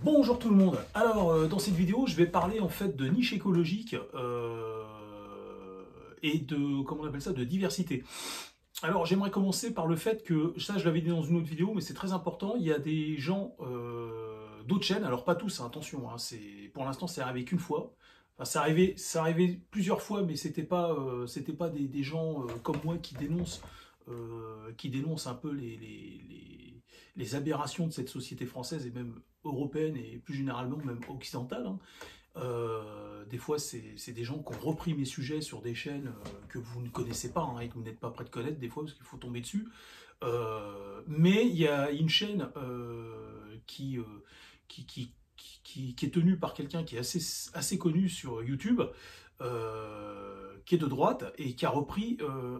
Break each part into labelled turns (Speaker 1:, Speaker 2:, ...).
Speaker 1: Bonjour tout le monde. Alors dans cette vidéo je vais parler en fait de niche écologique et de comment on appelle ça, de diversité. Alors j'aimerais commencer par le fait que, ça je l'avais dit dans une autre vidéo mais c'est très important, il y a des gens d'autres chaînes, alors pas tous, hein, attention, hein, pour l'instant c'est arrivé qu'une fois. Enfin, ça arrivait plusieurs fois, mais c'était pas des gens comme moi qui dénoncent un peu les aberrations de cette société française et même européenne et plus généralement même occidentale, hein. Des fois, c'est des gens qui ont repris mes sujets sur des chaînes que vous ne connaissez pas, hein, et que vous n'êtes pas prêt de connaître des fois parce qu'il faut tomber dessus. Mais il y a une chaîne qui est tenue par quelqu'un qui est assez connu sur YouTube, qui est de droite et qui a repris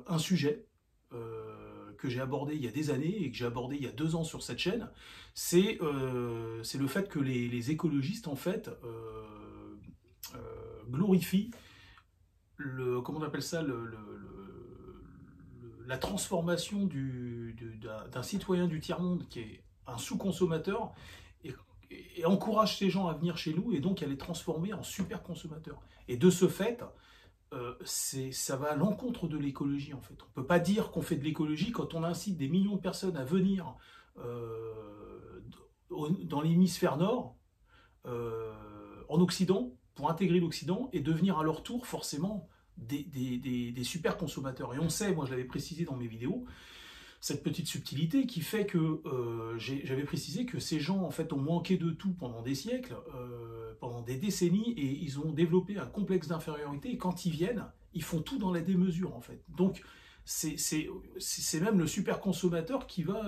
Speaker 1: un sujet que j'ai abordé il y a des années et que j'ai abordé il y a 2 ans sur cette chaîne. C'est le fait que les écologistes en fait glorifient comment on appelle ça, la transformation d'un citoyen du tiers-monde qui est un sous-consommateur et encourage ces gens à venir chez nous et donc à les transformer en super-consommateurs. Et de ce fait, ça va à l'encontre de l'écologie en fait. On ne peut pas dire qu'on fait de l'écologie quand on incite des millions de personnes à venir dans l'hémisphère nord, en Occident, pour intégrer l'Occident et devenir à leur tour forcément des super consommateurs. Et on sait, moi je l'avais précisé dans mes vidéos, cette petite subtilité qui fait que j'avais précisé que ces gens en fait ont manqué de tout pendant des siècles, pendant des décennies, et ils ont développé un complexe d'infériorité, et quand ils viennent, ils font tout dans la démesure en fait. Donc c'est même le super consommateur qui va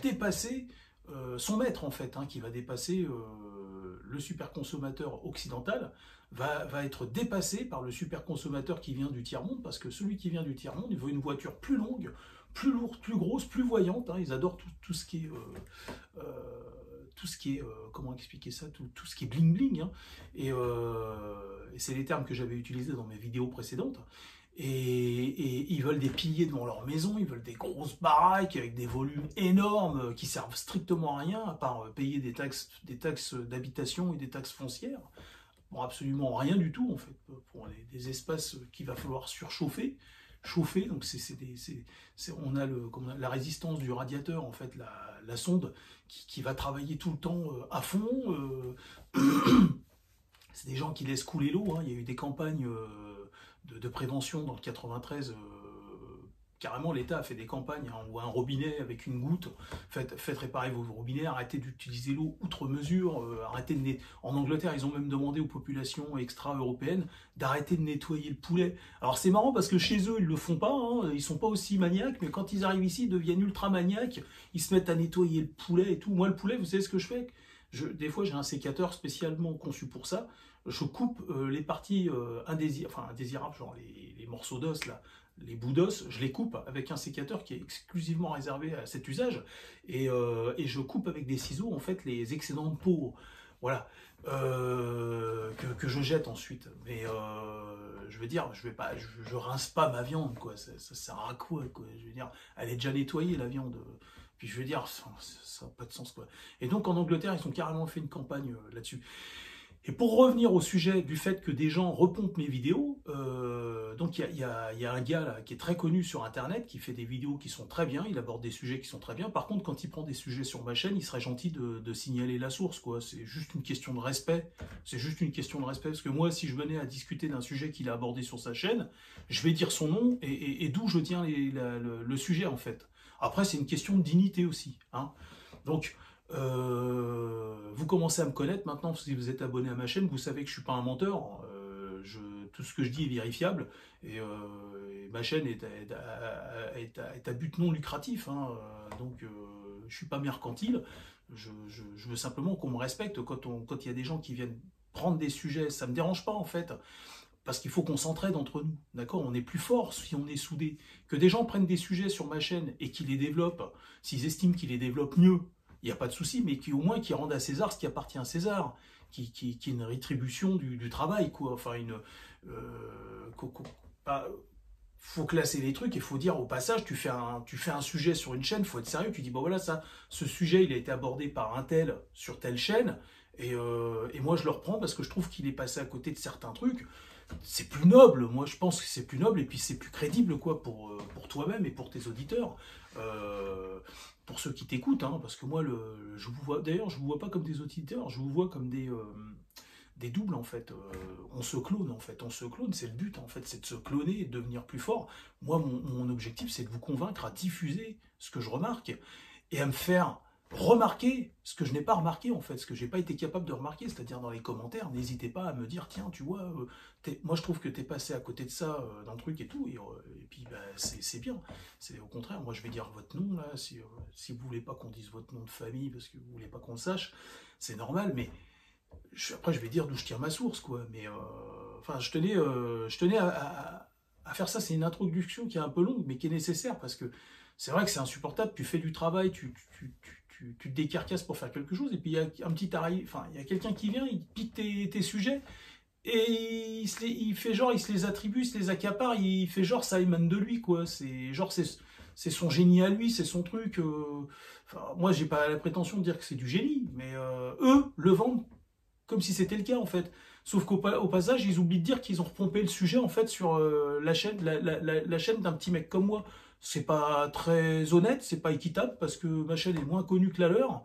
Speaker 1: dépasser son maître en fait, hein, qui va dépasser le super consommateur occidental, va être dépassé par le super consommateur qui vient du tiers-monde, parce que celui qui vient du tiers-monde, il veut une voiture plus longue, plus lourde, plus grosse, plus voyante, hein. Ils adorent tout ce qui est comment expliquer ça, tout ce qui est bling bling, hein. Et c'est les termes que j'avais utilisés dans mes vidéos précédentes. Et ils veulent des piliers devant leur maison, ils veulent des grosses baraques avec des volumes énormes qui servent strictement à rien, à part payer des taxes d'habitation et des taxes foncières. Bon, absolument rien du tout en fait, pour des espaces qu'il va falloir surchauffer, chauffer. Donc on a la résistance du radiateur, en fait, la sonde qui va travailler tout le temps à fond. C'est des gens qui laissent couler l'eau, hein. Il y a eu des campagnes de prévention dans le 93. Carrément, l'État a fait des campagnes, hein, où un robinet avec une goutte, faites réparer vos robinets, arrêtez d'utiliser l'eau outre mesure, En Angleterre, ils ont même demandé aux populations extra-européennes d'arrêter de nettoyer le poulet. Alors c'est marrant parce que chez eux, ils le font pas, hein, ils sont pas aussi maniaques, mais quand ils arrivent ici, ils deviennent ultra maniaques, ils se mettent à nettoyer le poulet et tout. Moi, le poulet, vous savez ce que je fais? Des fois, j'ai un sécateur spécialement conçu pour ça. Je coupe les parties indésirables, genre les morceaux d'os, là, les bouts d'os, je les coupe avec un sécateur qui est exclusivement réservé à cet usage, et je coupe avec des ciseaux en fait les excédents de peau, voilà, que je jette ensuite. Mais je veux dire, je rince pas ma viande, quoi. Ça sert à quoi, quoi. Je veux dire, elle est déjà nettoyée, la viande. Puis je veux dire, ça n'a pas de sens, quoi. Et donc en Angleterre, ils ont carrément fait une campagne là-dessus. Et pour revenir au sujet du fait que des gens repompent mes vidéos, donc il y a un gars là qui est très connu sur internet, qui fait des vidéos qui sont très bien, il aborde des sujets qui sont très bien. Par contre, quand il prend des sujets sur ma chaîne, il serait gentil de signaler la source, quoi. C'est juste une question de respect. C'est juste une question de respect, parce que moi, si je venais à discuter d'un sujet qu'il a abordé sur sa chaîne, je vais dire son nom et d'où je tiens le sujet, en fait. Après, c'est une question de dignité aussi, hein. Donc, vous commencez à me connaître maintenant, si vous êtes abonné à ma chaîne, vous savez que je suis pas un menteur. Tout ce que je dis est vérifiable, et ma chaîne est à but non lucratif, hein. Donc je suis pas mercantile. Je veux simplement qu'on me respecte quand il y a des gens qui viennent prendre des sujets. Ça me dérange pas en fait, parce qu'il faut qu'on s'entraide entre nous, d'accord? On est plus fort si on est soudés. Que des gens prennent des sujets sur ma chaîne et qu'ils les développent, s'ils estiment qu'ils les développent mieux, il n'y a pas de souci, mais au moins qui rendent à César ce qui appartient à César, qui est une rétribution du travail, quoi. Enfin, pas- faut classer les trucs et faut dire au passage, tu fais un sujet sur une chaîne, faut être sérieux, tu dis bon voilà, ce sujet il a été abordé par un tel sur telle chaîne, et moi je le reprends parce que je trouve qu'il est passé à côté de certains trucs. C'est plus noble, moi je pense que c'est plus noble et puis c'est plus crédible quoi pour toi-même et pour tes auditeurs, pour ceux qui t'écoutent, hein, parce que moi je vous vois, d'ailleurs je vous vois pas comme des auditeurs, je vous vois comme des doubles en fait. On se clone en fait, on se clone, c'est le but en fait, c'est de se cloner et de devenir plus fort. Moi mon objectif c'est de vous convaincre à diffuser ce que je remarque et à me faire remarquer ce que je n'ai pas remarqué en fait, ce que j'ai pas été capable de remarquer, c'est-à-dire dans les commentaires, n'hésitez pas à me dire tiens tu vois, moi je trouve que t'es passé à côté de ça dans le truc et tout, et puis bah, c'est bien, c'est au contraire, moi je vais dire votre nom là, si vous voulez pas qu'on dise votre nom de famille parce que vous voulez pas qu'on le sache, c'est normal, mais après je vais dire d'où je tire ma source quoi, mais enfin je tenais à faire ça, c'est une introduction qui est un peu longue mais qui est nécessaire parce que c'est vrai que c'est insupportable, tu fais du travail, tu te décarcasses pour faire quelque chose, et puis il y a un petit enfin, il y a quelqu'un qui vient, il pique tes sujets, et il fait genre, il se les attribue, il se les accapare, il fait genre ça émane de lui, quoi. C'est genre, c'est son génie à lui, c'est son truc. Enfin, moi, j'ai pas la prétention de dire que c'est du génie, mais eux le vendent comme si c'était le cas, en fait. Sauf au passage, ils oublient de dire qu'ils ont repompé le sujet, en fait, sur la chaîne, la chaîne d'un petit mec comme moi. C'est pas très honnête, c'est pas équitable, parce que ma chaîne est moins connue que la leur.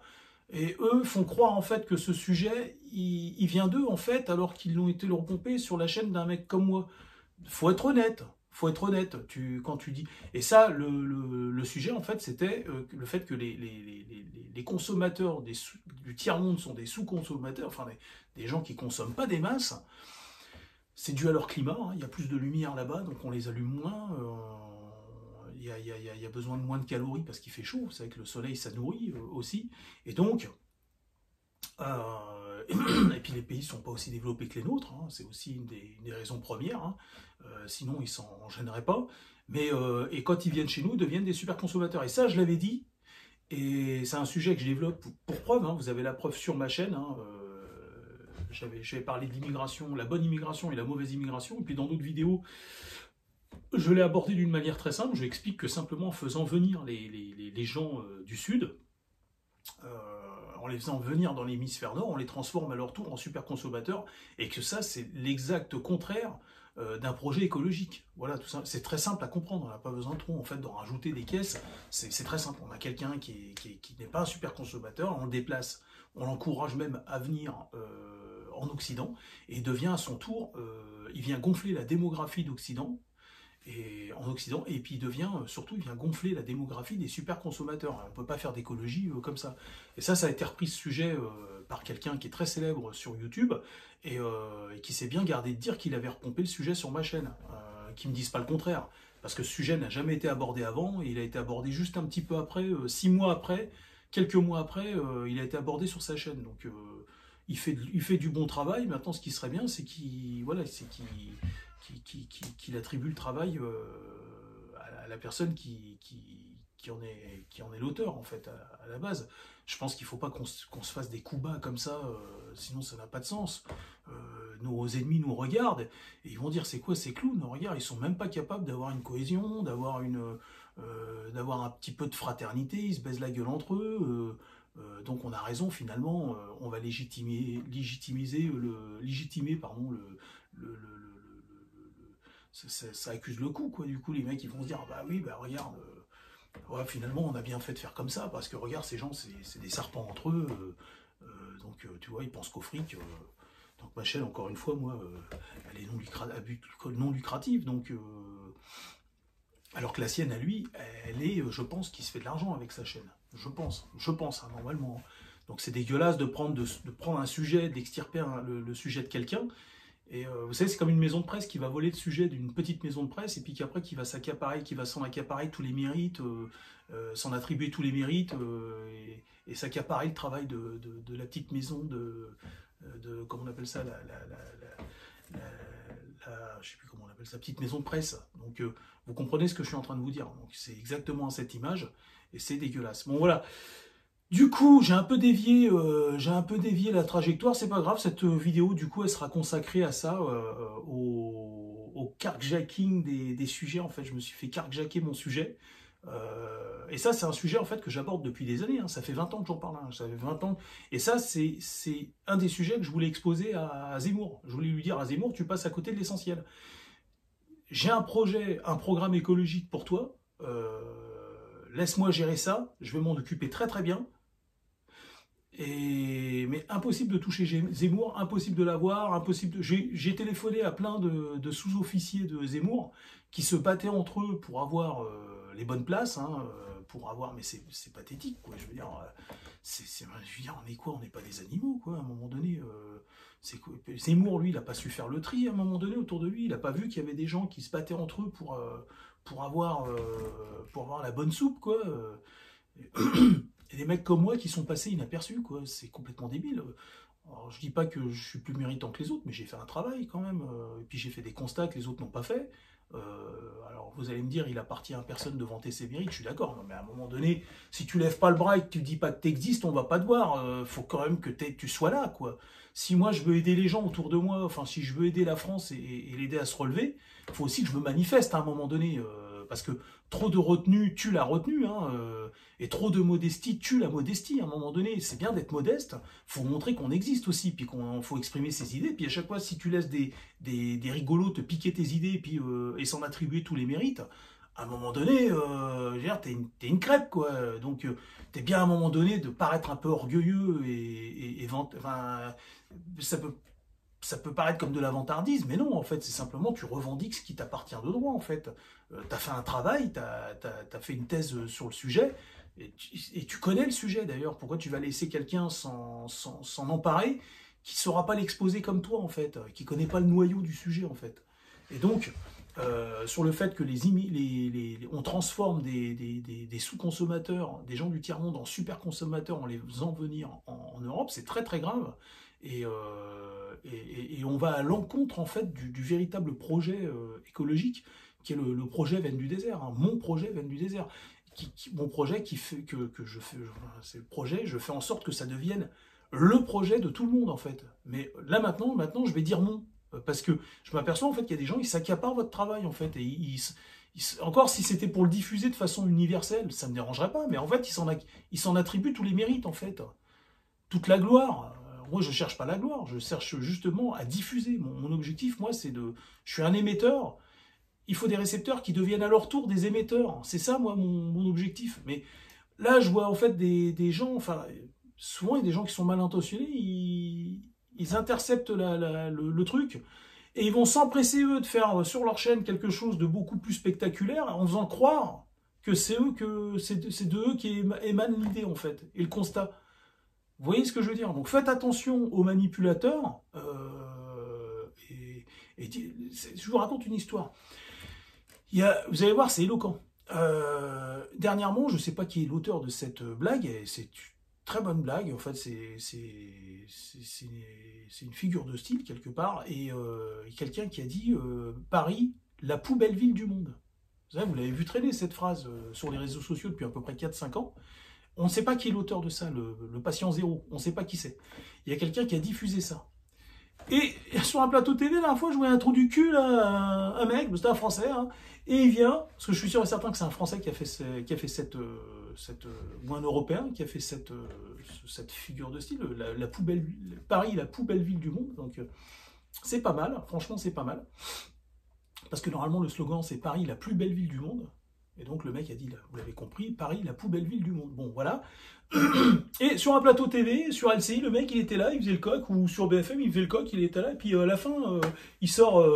Speaker 1: Et eux font croire, en fait, que ce sujet, il vient d'eux, en fait, alors qu'ils l'ont été le repomper sur la chaîne d'un mec comme moi. Faut être honnête. Faut être honnête, quand tu dis... Et ça, le sujet, en fait, c'était le fait que les consommateurs du tiers-monde sont des sous-consommateurs, enfin, des gens qui consomment pas des masses. C'est dû à leur climat, hein. Il y a plus de lumière là-bas, donc on les allume moins. Il y a besoin de moins de calories parce qu'il fait chaud. Vous savez que le soleil, ça nourrit aussi. Et donc... et puis les pays ne sont pas aussi développés que les nôtres, hein, c'est aussi une des raisons premières, hein, sinon ils s'en gêneraient pas. Mais et quand ils viennent chez nous, ils deviennent des super consommateurs. Et ça, je l'avais dit, et c'est un sujet que je développe pour preuve, hein, vous avez la preuve sur ma chaîne, hein, j'avais parlé de l'immigration, la bonne immigration et la mauvaise immigration, et puis dans d'autres vidéos, je l'ai abordé d'une manière très simple, je explique que simplement en faisant venir les gens du Sud, en les faisant venir dans l'hémisphère nord, on les transforme à leur tour en super consommateurs, et que ça, c'est l'exact contraire d'un projet écologique. Voilà, tout ça, c'est très simple à comprendre, on n'a pas besoin trop en fait d'en rajouter des caisses, c'est très simple. On a quelqu'un qui n'est pas un super consommateur, on le déplace, on l'encourage même à venir en Occident, et il devient à son tour, il vient gonfler la démographie d'Occident, et en Occident, et puis surtout, il vient gonfler la démographie des super consommateurs. On ne peut pas faire d'écologie comme ça. Et ça a été repris ce sujet par quelqu'un qui est très célèbre sur YouTube, et qui s'est bien gardé de dire qu'il avait repompé le sujet sur ma chaîne, qui ne me disent pas le contraire, parce que ce sujet n'a jamais été abordé avant, et il a été abordé juste un petit peu après, 6 mois après, quelques mois après, il a été abordé sur sa chaîne. Donc il fait du bon travail. Maintenant, ce qui serait bien, c'est qu'il attribue le travail à la personne qui en est l'auteur, en fait, à la base. Je pense qu'il ne faut pas qu'on se fasse des coups bas comme ça, sinon ça n'a pas de sens. Nos ennemis nous regardent, et ils vont dire, c'est quoi ces clowns? Regarde, ils sont même pas capables d'avoir une cohésion, d'avoir un petit peu de fraternité, ils se baisent la gueule entre eux. Donc on a raison, finalement, on va légitimer ça accuse le coup, quoi. Du coup, les mecs, ils vont se dire, ah bah oui, bah regarde, ouais, finalement, on a bien fait de faire comme ça, parce que regarde, ces gens, c'est des serpents entre eux, donc tu vois, ils pensent qu'au fric. Donc ma chaîne, encore une fois, moi, elle est à but non lucratif, donc alors que la sienne, à lui, elle est, je pense, qui se fait de l'argent avec sa chaîne. Je pense, hein, normalement. Donc c'est dégueulasse de prendre un sujet, d'extirper le sujet de quelqu'un. Et vous savez, c'est comme une maison de presse qui va voler le sujet d'une petite maison de presse, et puis qu'après qui va s'en accaparer tous les mérites, s'en attribuer tous les mérites, et s'accaparer le travail de la petite maison comment on appelle ça, je sais plus comment on appelle ça, petite maison de presse. Donc vous comprenez ce que je suis en train de vous dire. Donc c'est exactement cette image, et c'est dégueulasse. Bon voilà. Du coup, j'ai un peu dévié la trajectoire, c'est pas grave, cette vidéo, du coup, elle sera consacrée à ça, au carjacking des sujets, en fait. Je me suis fait carjacker mon sujet. Et ça, c'est un sujet, en fait, que j'aborde depuis des années. Hein. Ça fait 20 ans que j'en parle. Hein. Ça fait 20 ans. Et ça, c'est un des sujets que je voulais exposer à Zemmour. Je voulais lui dire à Zemmour, tu passes à côté de l'essentiel. J'ai un projet, un programme écologique pour toi. Laisse-moi gérer ça. Je vais m'en occuper très très bien. Mais impossible de toucher Zemmour, impossible de l'avoir, impossible. J'ai téléphoné à plein de sous-officiers de Zemmour qui se battaient entre eux pour avoir les bonnes places, hein, pour avoir. Mais c'est pathétique, quoi. Je veux dire, on est quoi? On n'est pas des animaux, quoi. À un moment donné, Zemmour, lui, il n'a pas su faire le tri. À un moment donné, autour de lui, il n'a pas vu qu'il y avait des gens qui se battaient entre eux pour avoir la bonne soupe, quoi. Et des mecs comme moi qui sont passés inaperçus, quoi. C'est complètement débile. Alors, je dis pas que je suis plus méritant que les autres, mais j'ai fait un travail quand même. Et puis j'ai fait des constats que les autres n'ont pas fait. Alors vous allez me dire, il appartient à personne de vanter ses mérites, je suis d'accord. Mais à un moment donné, si tu lèves pas le bras et que tu dis pas que tu existes, on va pas te voir. Faut quand même que tu sois là, quoi. Si moi je veux aider les gens autour de moi, enfin si je veux aider la France et l'aider à se relever, il faut aussi que je me manifeste à un moment donné. Parce que trop de retenue tue la retenue, hein, et trop de modestie tue la modestie. À un moment donné, c'est bien d'être modeste, faut montrer qu'on existe aussi, puis qu'on faut exprimer ses idées. Puis à chaque fois, si tu laisses des rigolos te piquer tes idées, puis et s'en attribuer tous les mérites, à un moment donné, t'es une crêpe, quoi. Donc t'es bien à un moment donné de paraître un peu orgueilleux enfin, ça peut paraître comme de la vantardise, mais non, en fait, c'est simplement, tu revendiques ce qui t'appartient de droit, en fait. Tu as fait un travail, tu as fait une thèse sur le sujet, et tu connais le sujet, d'ailleurs. Pourquoi tu vas laisser quelqu'un s'en emparer qui ne saura pas l'exposer comme toi, en fait, qui ne connaît pas le noyau du sujet, en fait. Et donc, sur le fait que on transforme des sous-consommateurs, des gens du tiers-monde en super-consommateurs en les faisant venir en Europe, c'est très très grave. Et on va à l'encontre en fait du véritable projet écologique qui est le projet Veine du désert, hein, mon projet Veine du désert. Mon projet qui fait que je fais, c'est le projet, je fais en sorte que ça devienne le projet de tout le monde en fait. Mais là maintenant je vais dire non. Parce que je m'aperçois en fait qu'il y a des gens, ils s'accaparent votre travail en fait. Et encore si c'était pour le diffuser de façon universelle, ça ne me dérangerait pas. Mais en fait, ils s'en attribuent tous les mérites en fait. Toute la gloire. Moi, je cherche pas la gloire, je cherche justement à diffuser. Mon objectif, moi, je suis un émetteur. Il faut des récepteurs qui deviennent à leur tour des émetteurs. C'est ça, moi, mon objectif. Mais là, je vois en fait des gens, enfin, souvent, il y a des gens qui sont mal intentionnés, ils interceptent le truc, et ils vont s'empresser, eux, de faire sur leur chaîne quelque chose de beaucoup plus spectaculaire, en faisant croire que c'est de eux qui émane l'idée, en fait, et le constat. Vous voyez ce que je veux dire? Donc faites attention aux manipulateurs. Je vous raconte une histoire. Vous allez voir, c'est éloquent. Dernièrement, je ne sais pas qui est l'auteur de cette blague, et c'est une très bonne blague. En fait, c'est une figure de style quelque part, et quelqu'un qui a dit Paris, la plus belle ville du monde. Vous l'avez vu traîner cette phrase sur les réseaux sociaux depuis à peu près 4-5 ans. On ne sait pas qui est l'auteur de ça, le patient zéro. On ne sait pas qui c'est. Il y a quelqu'un qui a diffusé ça. Et sur un plateau TV, la dernière fois, je voyais un trou du cul, là, un mec, c'était un Français, hein, et il vient, parce que je suis sûr et certain que c'est un Français qui a fait cette ou un Européen qui a fait cette figure de style, Paris, la plus belle ville du monde. Donc c'est pas mal, franchement c'est pas mal. Parce que normalement le slogan c'est Paris, la plus belle ville du monde. Et donc le mec a dit, vous l'avez compris, Paris, la plus belle ville du monde. Bon, voilà. Et sur un plateau TV, sur LCI, le mec, il était là, il faisait le coq, ou sur BFM, il faisait le coq, il était là, et puis à la fin, il sort,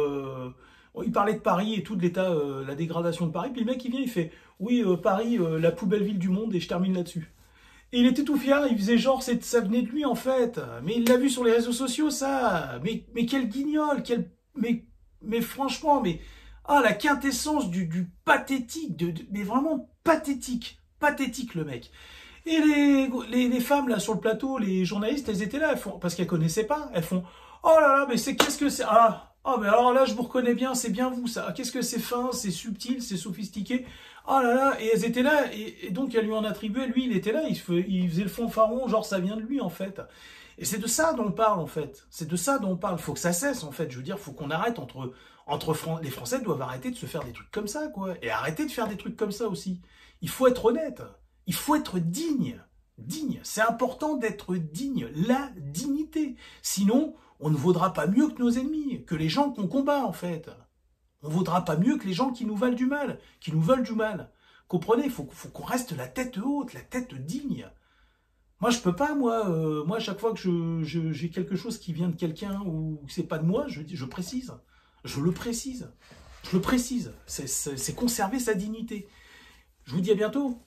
Speaker 1: il parlait de Paris et tout, de l'état, la dégradation de Paris, puis le mec, il vient, il fait, oui, Paris, la plus belle ville du monde, et je termine là-dessus. Et il était tout fier, il faisait genre, ça venait de lui, en fait. Mais il l'a vu sur les réseaux sociaux, ça. Mais quel guignol, mais franchement, ah, la quintessence du pathétique, mais vraiment pathétique le mec. Et les femmes là sur le plateau, les journalistes, elles étaient là, parce qu'elles connaissaient pas, elles font oh là là, mais qu'est-ce que c'est, mais alors là je vous reconnais bien, c'est bien vous ça, qu'est-ce que c'est fin, c'est subtil, c'est sophistiqué, oh là là, et elles étaient là, et donc elles lui en attribuaient, lui il était là, il faisait le fanfaron, genre ça vient de lui en fait. Et c'est de ça dont on parle en fait, c'est de ça dont on parle, faut que ça cesse en fait, je veux dire, faut qu'on arrête entre Les Français doivent arrêter de se faire des trucs comme ça, quoi. Et arrêter de faire des trucs comme ça aussi. Il faut être honnête. Il faut être digne. Digne. C'est important d'être digne. La dignité. Sinon, on ne vaudra pas mieux que nos ennemis, que les gens qu'on combat, en fait. On ne vaudra pas mieux que les gens qui nous veulent du mal, qui nous veulent du mal. Comprenez, il faut qu'on reste la tête haute, la tête digne. Moi, je peux pas, moi, à chaque fois que j'ai quelque chose qui vient de quelqu'un ou que c'est pas de moi, je précise. Je le précise. Je le précise. C'est conserver sa dignité. Je vous dis à bientôt.